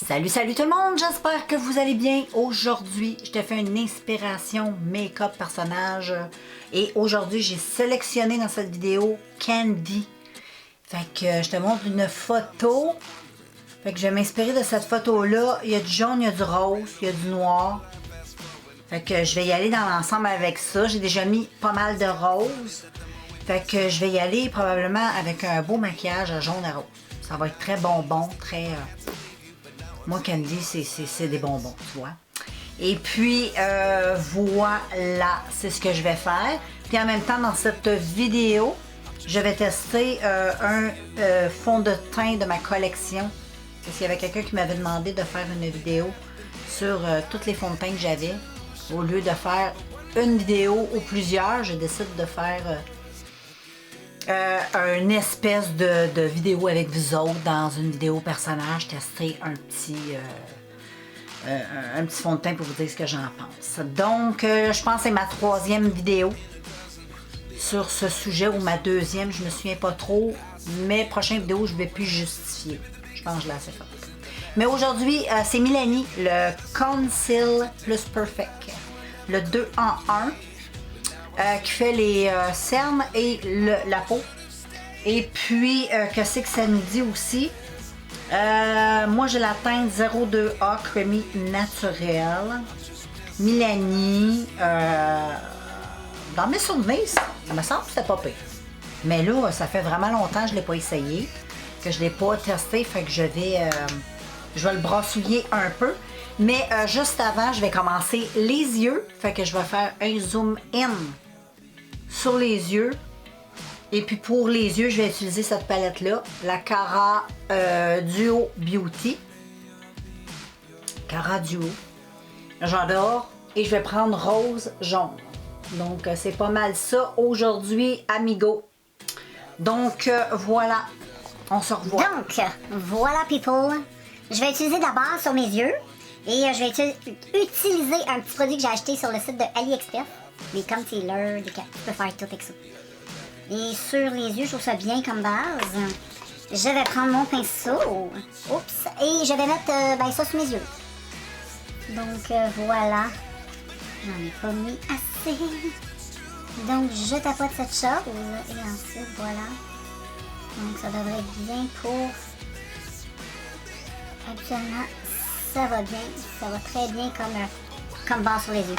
Salut, salut tout le monde, j'espère que vous allez bien. Aujourd'hui, je te fais une inspiration make-up personnage et aujourd'hui, j'ai sélectionné dans cette vidéo Candy. Fait que je te montre une photo. Fait que je vais m'inspirer de cette photo-là. Il y a du jaune, il y a du rose, il y a du noir. Fait que je vais y aller dans l'ensemble avec ça. J'ai déjà mis pas mal de rose. Fait que je vais y aller probablement avec un beau maquillage jaune et rose. Ça va être très bonbon, très... Moi, Candy, c'est des bonbons, tu vois. Et puis, voilà, c'est ce que je vais faire. Puis en même temps, dans cette vidéo, je vais tester un fond de teint de ma collection. Parce qu'il y avait quelqu'un qui m'avait demandé de faire une vidéo sur tous les fonds de teint que j'avais. Au lieu de faire une vidéo ou plusieurs, je décide de faire... une espèce de vidéo avec vous autres dans une vidéo personnage, tester un petit fond de teint pour vous dire ce que j'en pense. Donc, je pense que c'est ma troisième vidéo sur ce sujet ou ma deuxième, je me souviens pas trop. Mes prochaines vidéos, je vais plus justifier. Je pense que je l'ai assez fait. Mais aujourd'hui, c'est Milani, le Conceal Plus Perfect, le 2 en 1. Qui fait les cernes et la peau. Et puis, qu'est-ce que ça nous dit aussi? Moi, j'ai la teinte 02A Creamy Naturel. Milani. Dans mes souvenirs, ça me semble que c'était pas pire. Mais là, ça fait vraiment longtemps que je ne l'ai pas essayé, que je ne l'ai pas testé, fait que je vais le brassouiller un peu. Mais juste avant, je vais commencer les yeux. Fait que je vais faire un zoom in sur les yeux. Et puis pour les yeux, je vais utiliser cette palette-là, la Cara Duo Beauty. Cara Duo. J'adore. Et je vais prendre rose jaune. Donc c'est pas mal ça aujourd'hui, amigo. Donc voilà. On se revoit. Donc, voilà people. Je vais utiliser d'abord sur mes yeux. Et je vais utiliser un petit produit que j'ai acheté sur le site de AliExpress. Des concealers, tu peux faire tout avec ça. Et sur les yeux, je trouve ça bien comme base. Je vais prendre mon pinceau. Oups. Et je vais mettre ça sur mes yeux. Donc voilà. J'en ai pas mis assez. Donc je tapote cette chose. Et ensuite, voilà. Donc ça devrait être bien pour... Actuellement, ça va bien. Ça va très bien comme base sur les yeux.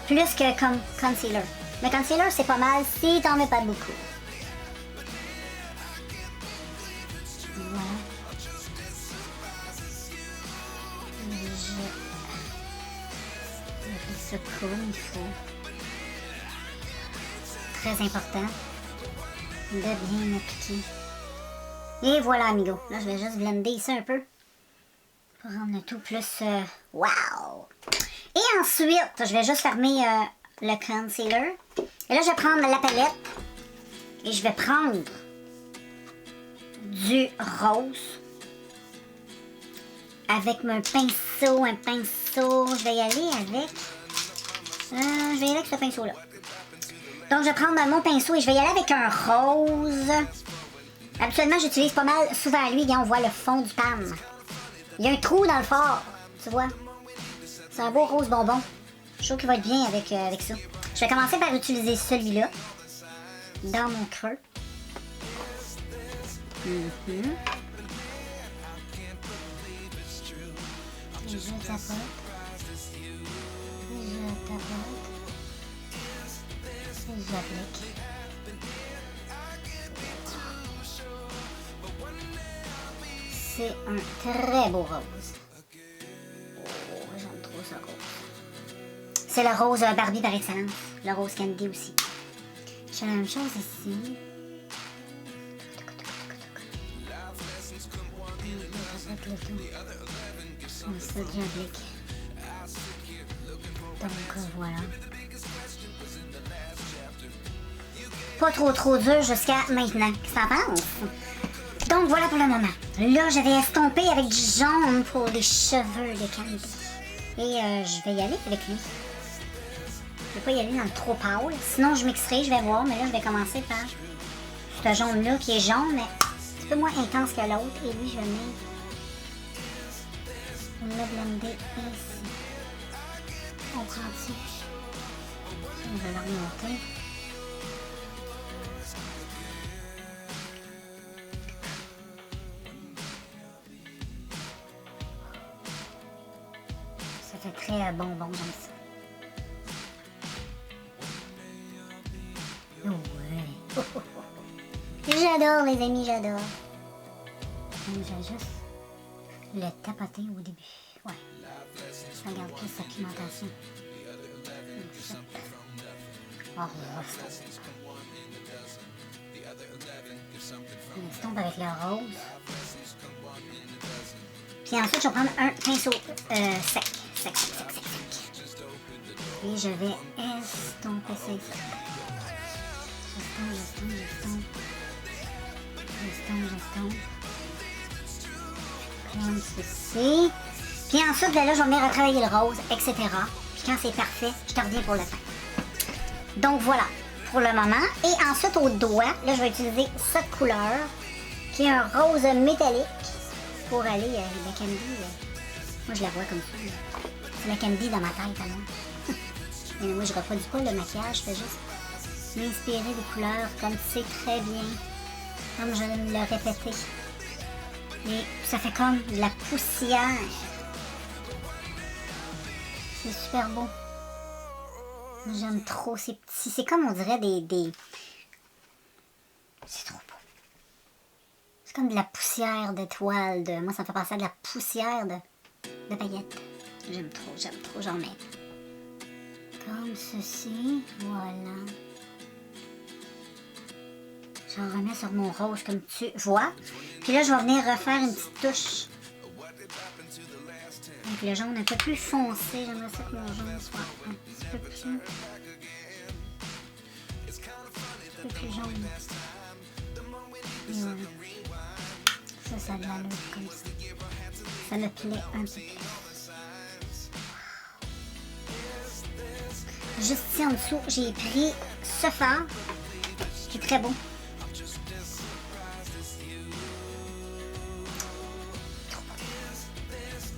Plus que comme concealer. Mais concealer, c'est pas mal si t'en mets pas beaucoup. Voilà. Je fais ça comme il faut. Très important de bien appliquer. Et voilà, amigo. Là, je vais juste blender ça un peu pour rendre le tout plus... wow! Et ensuite, je vais juste fermer le concealer. Et là, je vais prendre la palette. Et je vais prendre du rose. Avec un pinceau. Je vais y aller avec... ce pinceau-là. Donc, je vais prendre mon pinceau et je vais y aller avec un rose. Habituellement, j'utilise pas mal souvent lui. On voit le fond du pan. Il y a un trou dans le fard. Tu vois? C'est un beau rose bonbon. Je trouve qu'il va être bien avec ça. Je vais commencer par utiliser celui-là. Dans mon creux. Je tapote. Et j'applique. C'est un très beau rose. J'aime trop ce rose. C'est le rose Barbie par excellence. Le rose Candy aussi. Je fais la même chose ici. Ensuite, j'applique. Donc voilà. Pas trop dur jusqu'à maintenant. Qu'est-ce que t'en penses? Donc voilà pour le moment. Là, je vais estomper avec du jaune pour les cheveux de Candy. Et je vais y aller avec lui. Je vais pas y aller dans le trop pâle. Sinon, je mixerai, je vais voir. Mais là, je vais commencer par ce jaune-là qui est jaune, mais un petit peu moins intense que l'autre. Et lui, je vais mettre le blender ici. On prend dessus. Je vais le remonter. Ça fait très bonbon, j'aime ça. Ouais. J'adore les amis, j'adore. J'ai juste le tapoter au début. Ouais. Ça regarde plus sa pimentation. Oh, on estompe avec le rose. Puis ensuite, je vais prendre un pinceau sec. Et je vais estomper ça ici. J'estompe. Comme ceci. Puis ensuite, là, je vais venir retravailler le rose, etc. Puis quand c'est parfait, je te reviens pour le teint. Donc voilà, pour le moment. Et ensuite, au doigt, là, je vais utiliser cette couleur, qui est un rose métallique, pour aller la candy. Moi, je la vois comme ça. C'est la candy dans ma tête, à moi. Mais moi, je reproduis pas le maquillage, je fais juste m'inspirer des couleurs comme c'est très bien, comme je l'ai répété. Et ça fait comme de la poussière. C'est super beau. J'aime trop ces petits. C'est comme on dirait des... C'est trop beau. C'est comme de la poussière d'étoiles. Moi, ça me fait penser à de la poussière de paillettes. J'aime trop, j'en mets. Comme ceci. Voilà. Je remets sur mon rose comme tu vois. Puis là, je vais venir refaire une petite touche. Avec le jaune un peu plus foncé. J'aimerais ça que mon jaune soit un petit peu plus jaune. Et voilà. Ça a de l'allure comme ça. Ça me plaît un petit peu. Juste ici en dessous, j'ai pris ce fard, qui est très beau.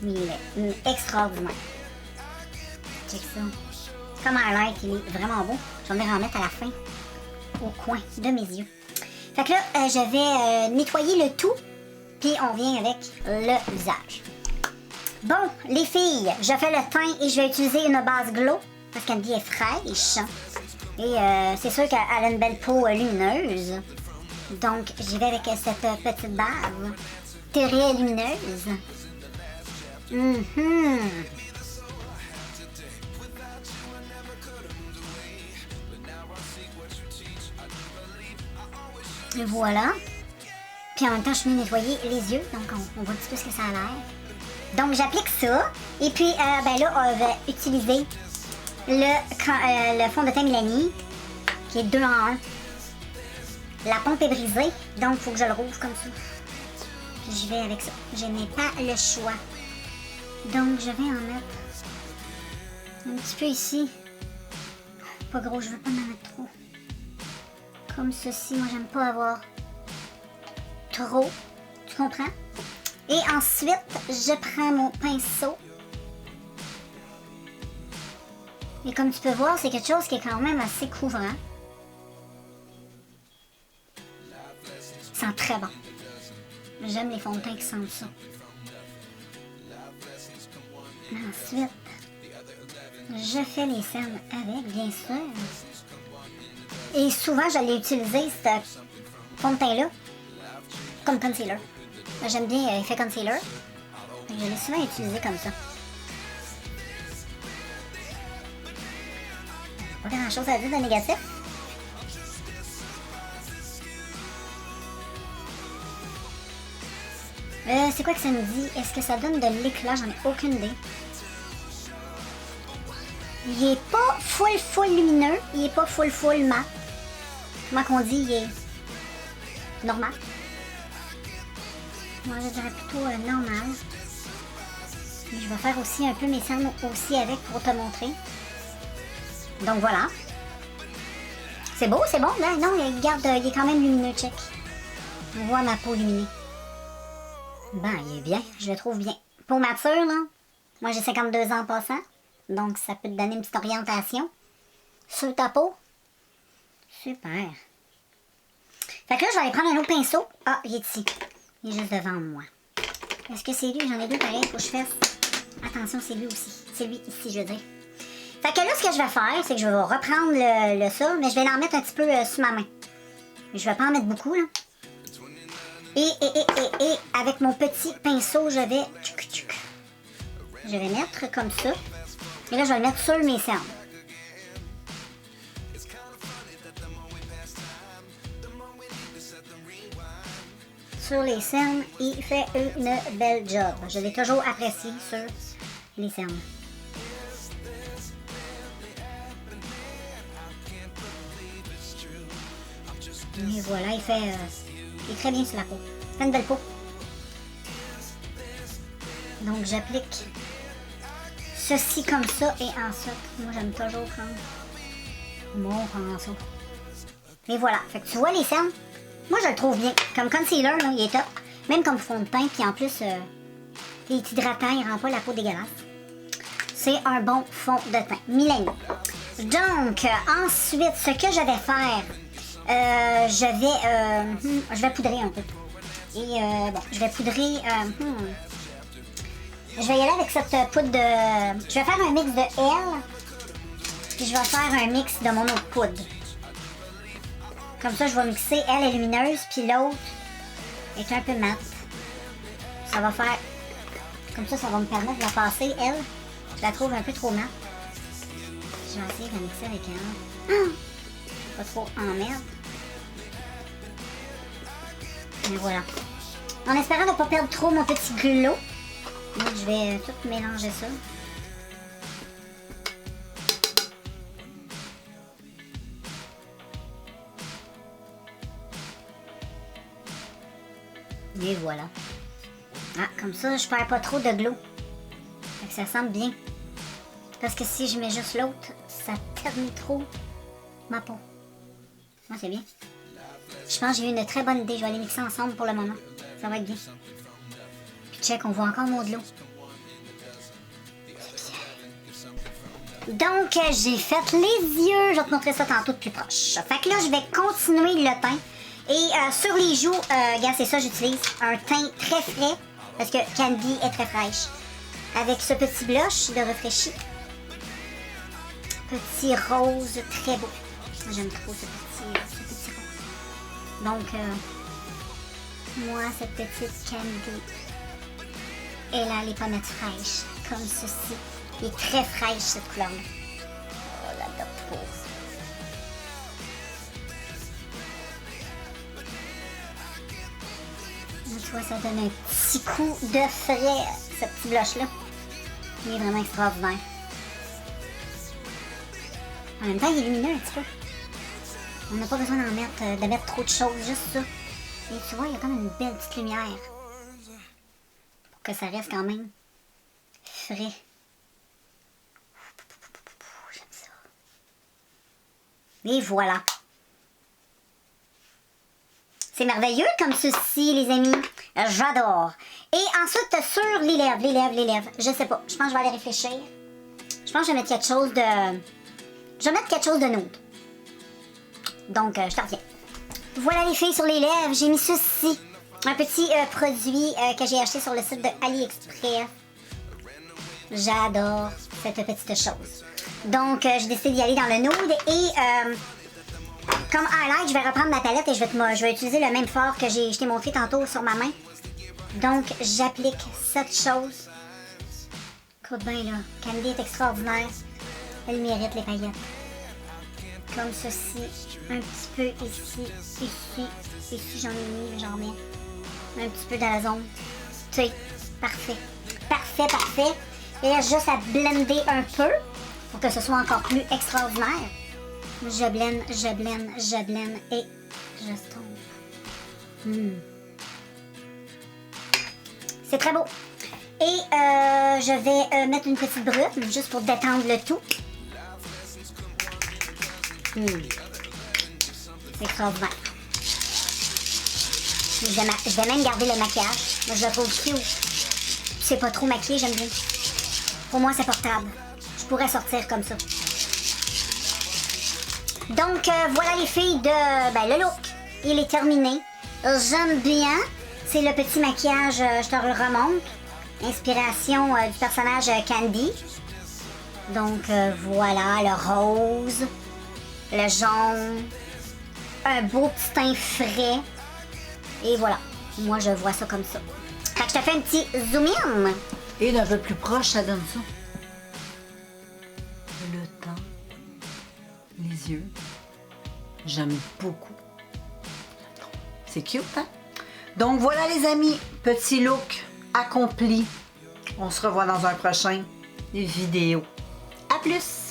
Il est extraordinaire. Check ça. Comme highlight, il est vraiment beau. Je vais venir en mettre à la fin, au coin de mes yeux. Fait que là, je vais nettoyer le tout, puis on vient avec le visage. Bon, les filles, je fais le teint et je vais utiliser une base glow, parce qu'elle est fraîche. Et c'est sûr qu'elle a une belle peau lumineuse. Donc, j'y vais avec cette petite base très lumineuse. Et voilà. Puis en même temps, je vais nettoyer les yeux. Donc, on voit un petit peu ce que ça a l'air. Donc, j'applique ça. Et puis, ben là, on va utiliser le fond de teint Milani, qui est 2 en 1. La pompe est brisée, donc il faut que je le rouvre comme ça. Puis je vais avec ça. Je n'ai pas le choix. Donc, je vais en mettre un petit peu ici. Pas gros, je veux pas en mettre trop. Comme ceci, moi j'aime pas avoir trop. Tu comprends? Et ensuite, je prends mon pinceau. Et comme tu peux voir, c'est quelque chose qui est quand même assez couvrant. Ça sent très bon. J'aime les fonds de teint qui sentent ça. Ensuite, je fais les cernes avec, bien sûr. Et souvent, je l'ai utilisé, ce fond de teint-là, comme concealer. J'aime bien l'effet concealer. Je l'ai souvent utilisé comme ça. Pas grand chose à dire de négatif. C'est quoi que ça me dit? Est-ce que ça donne de l'éclat? J'en ai aucune idée. Il est pas full lumineux. Il est pas full mat. Comment qu'on dit? Il est normal. Moi, je dirais plutôt normal. Et je vais faire aussi un peu mes cernes aussi avec pour te montrer. Donc voilà. C'est beau, c'est bon, là? Non, il est quand même lumineux, check. On voit ma peau luminée. Ben, il est bien, je le trouve bien. Peau mature, là, Moi, j'ai 52 ans en passant. Donc, ça peut te donner une petite orientation sur ta peau. Super. Fait que là, je vais aller prendre un autre pinceau. Ah, il est ici. Il est juste devant moi. Est-ce que c'est lui? J'en ai deux pareils. Faut que je fasse. Attention, c'est lui aussi. C'est lui ici, je veux dire. Fait que là, ce que je vais faire, c'est que je vais reprendre le ça, mais je vais en mettre un petit peu sur ma main. Je vais pas en mettre beaucoup, là. Et avec mon petit pinceau, je vais... Je vais mettre comme ça. Et là, je vais le mettre sur mes cernes. Sur les cernes, il fait une belle job. Je l'ai toujours apprécié sur les cernes. Et voilà, il est très bien sur la peau. Il fait une belle peau. Donc j'applique ceci comme ça et ensuite, moi j'aime toujours prendre mon pinceau. Et voilà, fait que tu vois les cernes, moi je le trouve bien. Comme concealer, là, il est top. Même comme fond de teint, puis en plus, il est hydratant, il rend pas la peau dégueulasse. C'est un bon fond de teint. Millennium. Donc, ensuite, ce que je vais faire, je vais poudrer un peu. Et bon, je vais poudrer... Je vais y aller avec cette poudre de... Je vais faire un mix de L. Puis je vais faire un mix de mon autre poudre. Comme ça, je vais mixer. Elle est lumineuse, puis l'autre est un peu mat. Ça va faire... Comme ça va me permettre de la passer, elle. Je la trouve un peu trop mat. Je vais essayer de la mixer avec elle. Pas trop en merde. Et voilà. En espérant ne pas perdre trop mon petit glow. Donc je vais tout mélanger ça. Et voilà. Ah, comme ça, je perds pas trop de glow. Fait que ça semble bien. Parce que si je mets juste l'autre, ça terne trop ma peau. Ah, c'est bien. Je pense que j'ai eu une très bonne idée. Je vais les mixer ensemble pour le moment. Ça va être bien. Puis check, on voit encore mon glow. Donc, j'ai fait les yeux. Je vais te montrer ça tantôt de plus proche. Fait que là, je vais continuer le teint. Et sur les joues, regarde, c'est ça, j'utilise un teint très frais. Parce que Candy est très fraîche. Avec ce petit blush de rafraîchi. Petit rose très beau. J'aime trop ce petit rose. Donc, moi, cette petite Candy, elle a les pommettes fraîches, comme ceci. Elle est très fraîche, cette couleur. Oh, la trop. Tu vois, ça donne un petit coup de frais, ce petit blush-là. Il est vraiment extraordinaire. En même temps, il est lumineux un petit peu. On n'a pas besoin de mettre trop de choses, juste ça. Et tu vois, il y a comme une belle petite lumière. Pour que ça reste quand même frais. J'aime ça. Et voilà. C'est merveilleux comme ceci, les amis. J'adore. Et ensuite, sur les lèvres. Je sais pas. Je pense que je vais aller réfléchir. Je pense que je vais mettre quelque chose de... Je vais mettre quelque chose de nude. Donc, je t'en reviens. Voilà les filles sur les lèvres. J'ai mis ceci. Un petit produit que j'ai acheté sur le site de AliExpress. J'adore cette petite chose. Donc, j'ai décidé d'y aller dans le nude. Et comme highlight, je vais reprendre ma palette et je vais utiliser le même fard que je t'ai montré tantôt sur ma main. Donc, j'applique cette chose. Écoute bien là. Candy est extraordinaire. Elle mérite les paillettes. Comme ceci. Un petit peu ici. Ici, j'en ai mis, j'en mets. Un petit peu dans la zone. Tu sais, parfait. Parfait. Et là, juste à blender un peu pour que ce soit encore plus extraordinaire. Je blende et je tombe. C'est très beau. Et je vais mettre une petite brume juste pour détendre le tout. C'est extraordinaire. Je vais même garder le maquillage. Moi, je le trouve cute. C'est pas trop maquillé, j'aime bien. Au moins, c'est portable. Je pourrais sortir comme ça. Donc, voilà les filles de... Ben, le look, il est terminé. J'aime bien. C'est le petit maquillage, je te le remonte. Inspiration du personnage Candy. Donc, voilà, le rose, le jaune, un beau petit teint frais. Et voilà. Moi, je vois ça comme ça. Fait que je te fais un petit zoom in. Et d'un peu plus proche, ça donne ça. Le temps, les yeux. J'aime beaucoup. C'est cute, hein? Donc voilà les amis, petit look accompli. On se revoit dans un prochain vidéo. À plus!